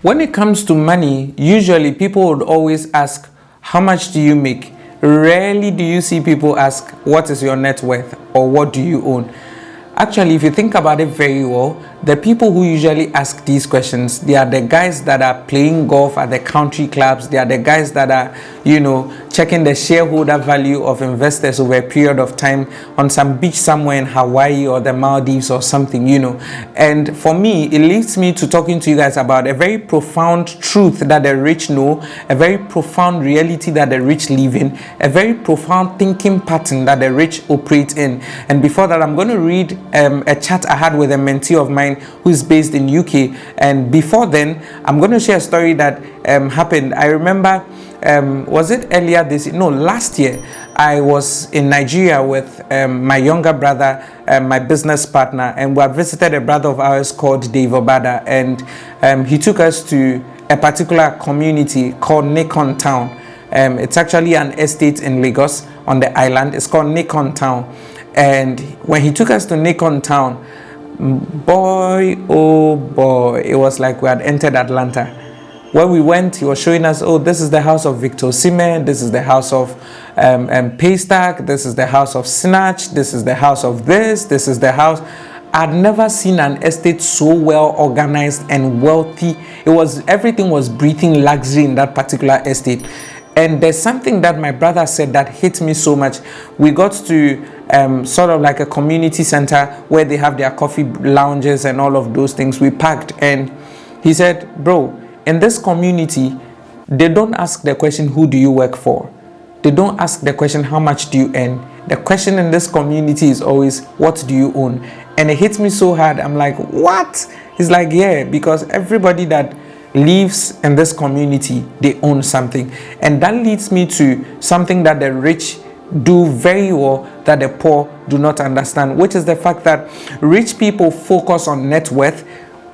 When it comes to money, usually people would always ask, how much do you make? Rarely do you see people ask, what is your net worth or what do you own? Actually, if you think about it very well, the people who usually ask these questions, they are the guys that are playing golf at the country clubs. They are the guys that are, checking the shareholder value of investors over a period of time on some beach somewhere in Hawaii or the Maldives or something, And for me, it leads me to talking to you guys about a very profound truth that the rich know, a very profound reality that the rich live in, a very profound thinking pattern that the rich operate in. And before that, I'm going to read a chat I had with a mentee of mine who is based in UK. And before then, I'm going to share a story that happened. I remember, was it earlier this year? No, last year. I was in Nigeria with my younger brother, my business partner, and we had visited a brother of ours called Dave Obada, and he took us to a particular community called Nikon Town. It's actually an estate in Lagos on the island. It's called Nikon Town. And when he took us to Nikon Town, boy, oh boy, it was like we had entered Atlanta. When we went, he was showing us, oh, this is the house of Victor Osimhen, this is the house of Paystack, this is the house of Snatch, this is the house of this is the house. I'd never seen an estate so well organized and wealthy. Everything was breathing luxury in that particular estate. And there's something that my brother said that hit me so much. We got to sort of like a community center where they have their coffee lounges and all of those things. We parked and he said, bro, in this community, they don't ask the question, who do you work for? They don't ask the question, how much do you earn? The question in this community is always, what do you own? And it hits me so hard. I'm like, what? He's like, yeah, because everybody that lives in this community, they own something. And that leads me to something that the rich do very well that the poor do not understand, which is the fact that rich people focus on net worth.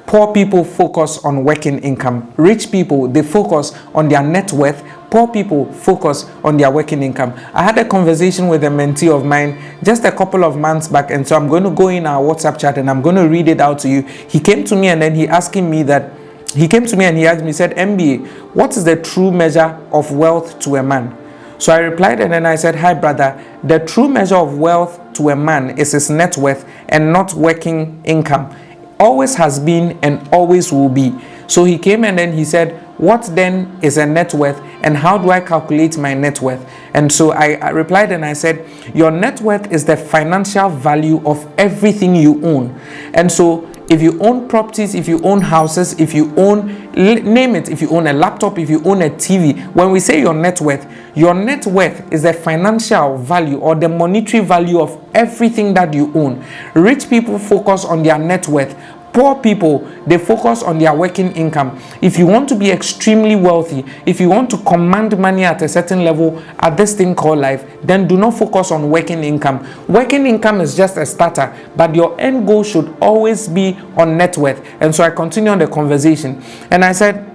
Poor people focus on working income. Rich people, they focus on their net worth. Poor people focus on their working income. I had a conversation with a mentee of mine just a couple of months back, and so I'm going to go in our WhatsApp chat and I'm going to read it out to you. He came to me and then he asked me, he said, MBA, what is the true measure of wealth to a man? So I replied and then I said, hi brother, the true measure of wealth to a man is his net worth and not working income. Always has been and always will be. So he came and then he said, what then is a net worth and how do I calculate my net worth? And so I replied and I said, your net worth is the financial value of everything you own. And so if you own properties, if you own houses, if you own, name it, if you own a laptop, if you own a TV, when we say your net worth is the financial value or the monetary value of everything that you own. Rich people focus on their net worth. Poor people, they focus on their working income. If you want to be extremely wealthy, if you want to command money at a certain level at this thing called life, then do not focus on working income. Working income is just a starter, but your end goal should always be on net worth. And so I continue on the conversation. And I said,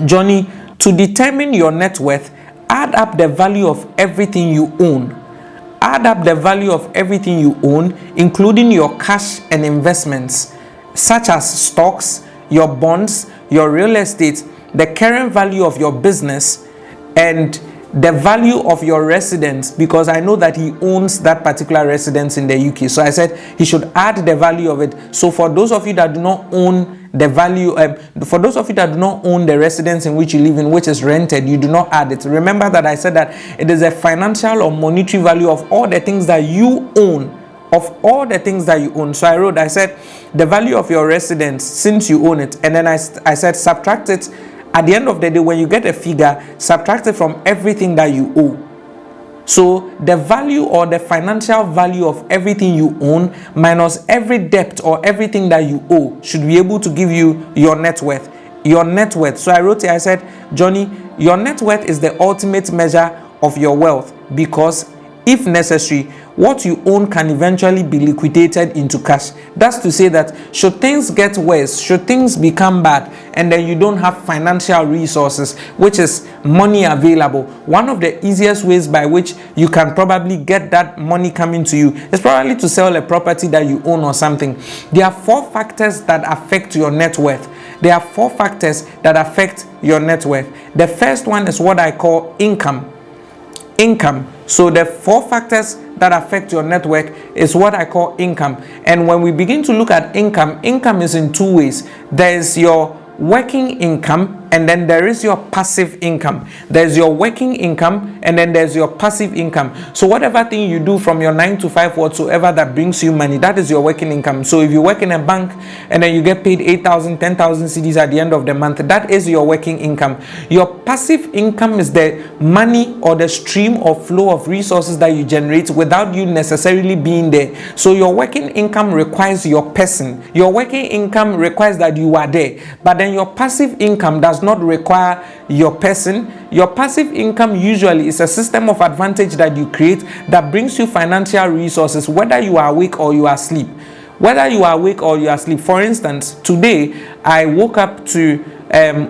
Johnny, to determine your net worth, add up the value of everything you own. Add up the value of everything you own, including your cash and investments, such as stocks, your bonds, your real estate, the current value of your business, and the value of your residence, because I know that he owns that particular residence in the UK. So I said he should add the value of it. So for those of you that do not own the value, for those of you that do not own the residence in which you live in, which is rented, you do not add it. Remember that I said that it is a financial or monetary value of all the things that you own. Of all the things that you own. So I said the value of your residence since you own it, and then I said subtract it at the end of the day. When you get a figure, subtract it from everything that you owe. So the value or the financial value of everything you own minus every debt or everything that you owe should be able to give you your net worth. Your net worth. So I wrote it, I said, Johnny, your net worth is the ultimate measure of your wealth, because if necessary, what you own can eventually be liquidated into cash. That's to say that should things get worse, should things become bad, and then you don't have financial resources, which is money available, one of the easiest ways by which you can probably get that money coming to you is probably to sell a property that you own or something. There are 4 factors that affect your net worth. There are 4 factors that affect your net worth. The first one is what I call income. So the 4 factors that affect your net worth is what I call income. And when we begin to look at income is in 2 ways. There is your working income, and then there is your passive income. There's your working income, and then there's your passive income. So whatever thing you do from your 9 to 5 whatsoever that brings you money, that is your working income. So if you work in a bank and then you get paid 8,000, 10,000 cedis at the end of the month, that is your working income. Your passive income is the money or the stream or flow of resources that you generate without you necessarily being there. So your working income requires your person. Your working income requires that you are there. But then your passive income does not require your person. Your passive income usually is a system of advantage that you create that brings you financial resources, whether you are awake or you are asleep. For instance, today I woke up to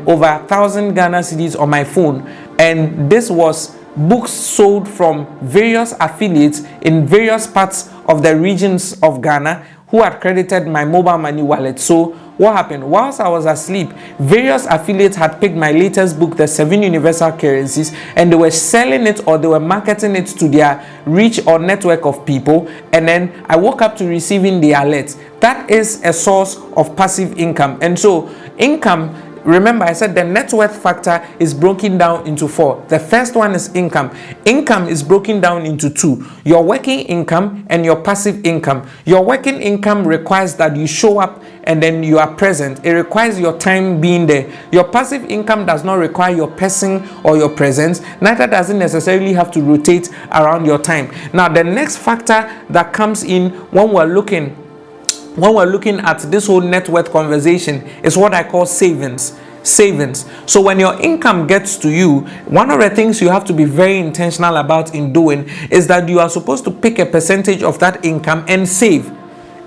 over 1,000 Ghana cedis on my phone, and this was books sold from various affiliates in various parts of the regions of Ghana who had credited my mobile money wallet. So what happened? Whilst I was asleep, various affiliates had picked my latest book, The 7 Universal Currencies, and they were selling it or they were marketing it to their reach or network of people. And then I woke up to receiving the alert. That is a source of passive income. And so income, remember I said the net worth factor is broken down into 4. The first one is income. Income is broken down into 2. Your working income and your passive income. Your working income requires that you show up and then you are present. It requires your time being there. Your passive income does not require your person or your presence. Neither does it necessarily have to rotate around your time. Now the next factor that comes in when we're looking at this whole net worth conversation is what I call savings. So when your income gets to you, one of the things you have to be very intentional about in doing is that you are supposed to pick a percentage of that income and save.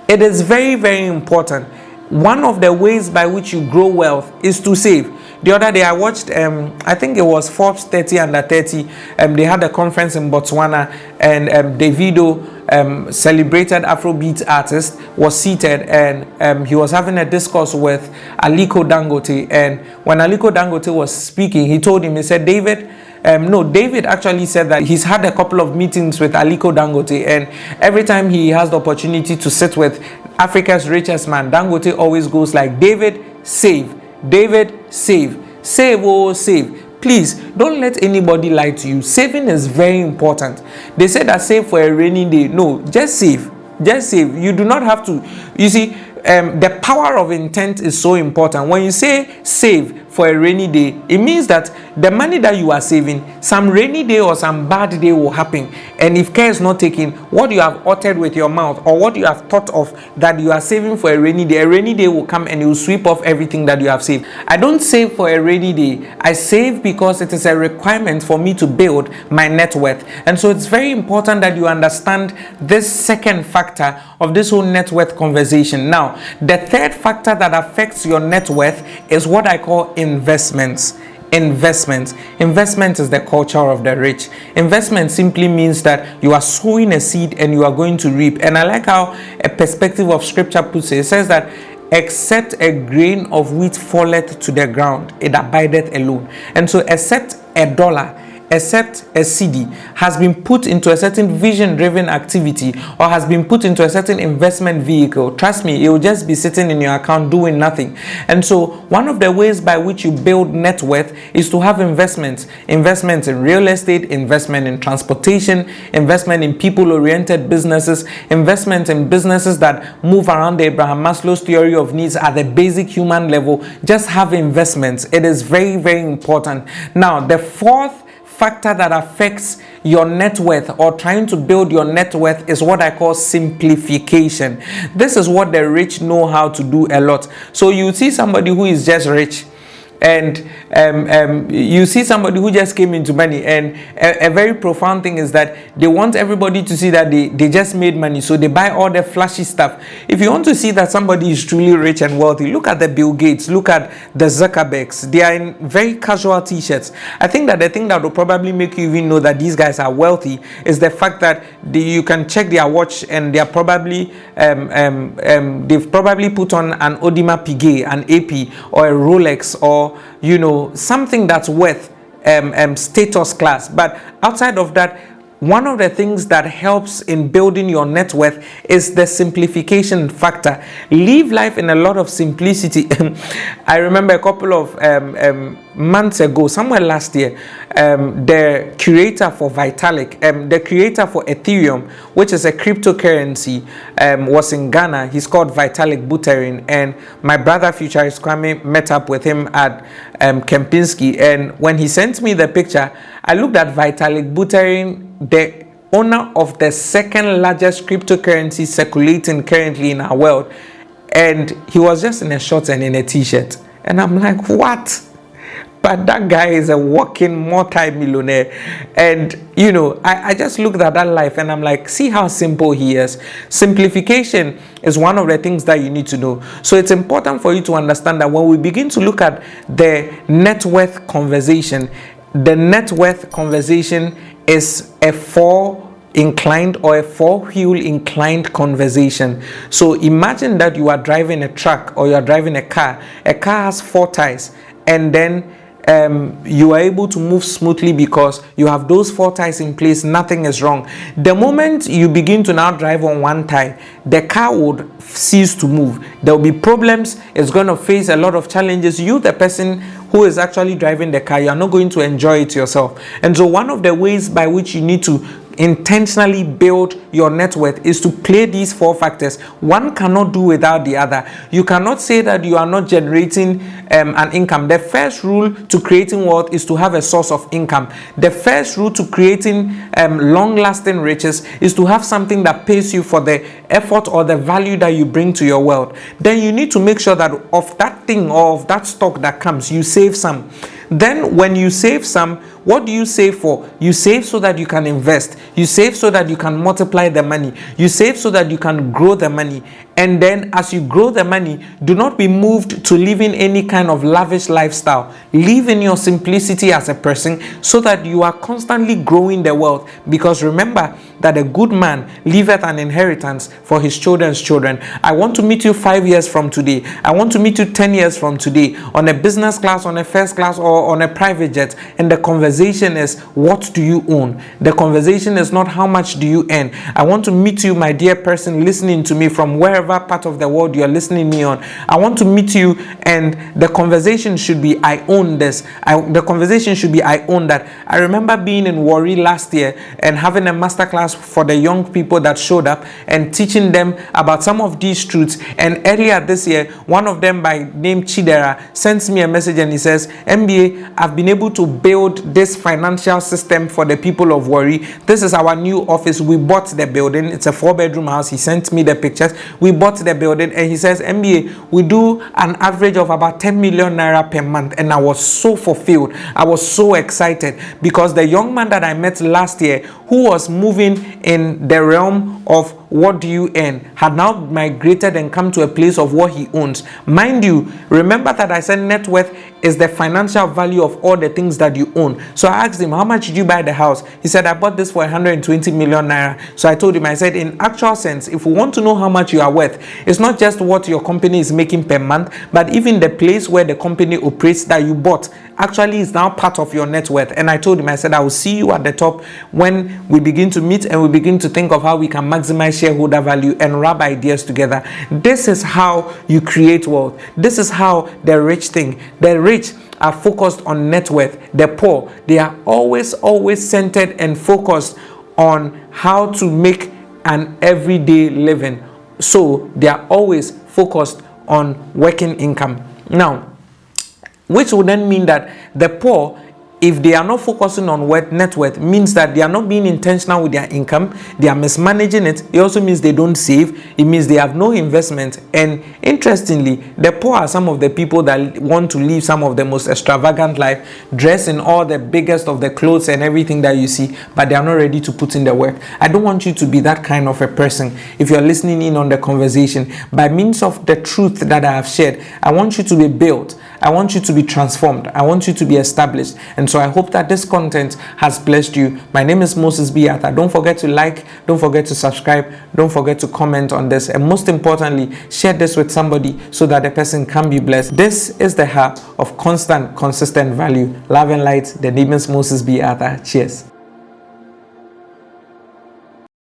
It is very, very important. One of the ways by which you grow wealth is to save. The other day I watched, I think it was Forbes 30 under 30. They had a conference in Botswana, and Davido, celebrated Afrobeat artist, was seated, and he was having a discourse with Aliko Dangote. And when Aliko Dangote was speaking, he told him, he said, David actually said that he's had a couple of meetings with Aliko Dangote, and every time he has the opportunity to sit with Africa's richest man, Dangote always goes like, David, save. David, save. Save, oh, save. Please, don't let anybody lie to you. Saving is very important. They say that save for a rainy day. No, just save. Just save. You do not have to. You see, the power of intent is so important. When you say save for a rainy day, it means that the money that you are saving, some rainy day or some bad day will happen. And if care is not taken, what you have uttered with your mouth or what you have thought of that you are saving for a rainy day will come and it will sweep off everything that you have saved. I don't save for a rainy day. I save because it is a requirement for me to build my net worth. And so it's very important that you understand this second factor of this whole net worth conversation. Now, the third factor that affects your net worth is what I call investments. Investment is the culture of the rich. Investment simply means that you are sowing a seed and you are going to reap. And I like how a perspective of scripture puts it. It says that except a grain of wheat falleth to the ground, it abideth alone. And so except a dollar, except a CD has been put into a certain vision-driven activity or has been put into a certain investment vehicle, trust me, it will just be sitting in your account doing nothing. And so one of the ways by which you build net worth is to have investments in real estate, investment in transportation, investment in people-oriented businesses, investment in businesses that move around the Abraham Maslow's theory of needs at the basic human level. Just have investments. It is very, very important. Now, the fourth factor that affects your net worth or trying to build your net worth is what I call simplification. This is what the rich know how to do a lot. So you see somebody who is just rich and you see somebody who just came into money, and a very profound thing is that they want everybody to see that they just made money, so they buy all the flashy stuff. If you want to see that somebody is truly rich and wealthy, look at the Bill Gates, look at the Zuckerbergs. They are in very casual t-shirts. I think that the thing that will probably make you even know that these guys are wealthy is the fact that you can check their watch, and they are probably they've probably put on an Audemars Piguet, an AP, or a Rolex, or something that's worth status class. But outside of that, one of the things that helps in building your net worth is the simplification factor. Live life in a lot of simplicity. I remember a couple of months ago, somewhere last year, the curator for Vitalik, the creator for Ethereum, which is a cryptocurrency, was in Ghana. He's called Vitalik Buterin, and my brother Futurist Kwame met up with him at Kempinski. And when he sent me the picture, I looked at Vitalik Buterin, the owner of the second largest cryptocurrency circulating currently in our world, and he was just in a shorts and in a t-shirt. And I'm like, what? But that guy is a walking multi-millionaire. And I just looked at that life, and I'm like, see how simple he is. Simplification is one of the things that you need to know. So it's important for you to understand that when we begin to look at the net worth conversation, the net worth conversation is a four-inclined or a four-wheel inclined conversation. So imagine that you are driving a truck or you are driving a car. A car has 4 tires, and then you are able to move smoothly because you have those 4 tires in place. Nothing is wrong. The moment you begin to now drive on 1 tire, the car would cease to move. There will be problems. It's going to face a lot of challenges. You, the person who is actually driving the car, you are not going to enjoy it yourself. And so one of the ways by which you need to intentionally build your net worth is to play these 4 factors. One cannot do without the other. You cannot say that you are not generating an income. The first rule to creating wealth is to have a source of income. The first rule to creating long-lasting riches is to have something that pays you for the effort or the value that you bring to your wealth. Then you need to make sure that of that thing or of that stock that comes, you save some. Then when you save some, what do you save for? You save so that you can invest. You save so that you can multiply the money. You save so that you can grow the money. And then as you grow the money, do not be moved to living any kind of lavish lifestyle. Live in your simplicity as a person so that you are constantly growing the wealth. Because remember that a good man leaveth an inheritance for his children's children. I want to meet you 5 years from today. I want to meet you 10 years from today on a business class, on a first class, or on a private jet. And the conversation is, what do you own? The conversation is not how much do you earn. I want to meet you, my dear person listening to me from wherever part of the world you are listening me on. I want to meet you, and the conversation should be, I own this. The conversation should be, I own that. I remember being in Warri last year and having a masterclass for the young people that showed up and teaching them about some of these truths. And earlier this year, one of them by name Chidera sends me a message and he says, MBA, I've been able to build this financial system for the people of Warri. This is our new office. We bought the building. It's a 4-bedroom house. He sent me the pictures. We bought the building, and he says, MBA, we do an average of about 10 million naira per month. And I was so fulfilled. I was so excited because the young man that I met last year, who was moving in the realm of what do you earn, had now migrated and come to a place of what he owns. Mind you, remember that I said net worth is the financial value of all the things that you own. So I asked him, how much did you buy the house? He said, I bought this for 120 million naira. So I told him, I said, in actual sense, if we want to know how much you are worth, it's not just what your company is making per month, but even the place where the company operates that you bought actually is now part of your net worth. And I told him, I said, I will see you at the top when we begin to meet and we begin to think of how we can maximize shareholder value and rub ideas together. This is how you create wealth. This is how the rich think. The rich are focused on net worth. The poor, they are always centered and focused on how to make an everyday living. So they are always focused on working income. Now, which would then mean that the poor, if they are not focusing on net worth, means that they are not being intentional with their income, they are mismanaging it. It also means they don't save. It means they have no investment. And interestingly, the poor are some of the people that want to live some of the most extravagant life, dress in all the biggest of the clothes and everything that you see, but they are not ready to put in the work. I don't want you to be that kind of a person. If you're listening in on the conversation, by means of the truth that I have shared, I want you to be built. I want you to be transformed. I want you to be established. And so I hope that this content has blessed you. My name is Moses B. Arthur. Don't forget to like, don't forget to subscribe, don't forget to comment on this. And most importantly, share this with somebody so that the person can be blessed. This is the hub of constant, consistent value. Love and light. The name is Moses B. Arthur. Cheers.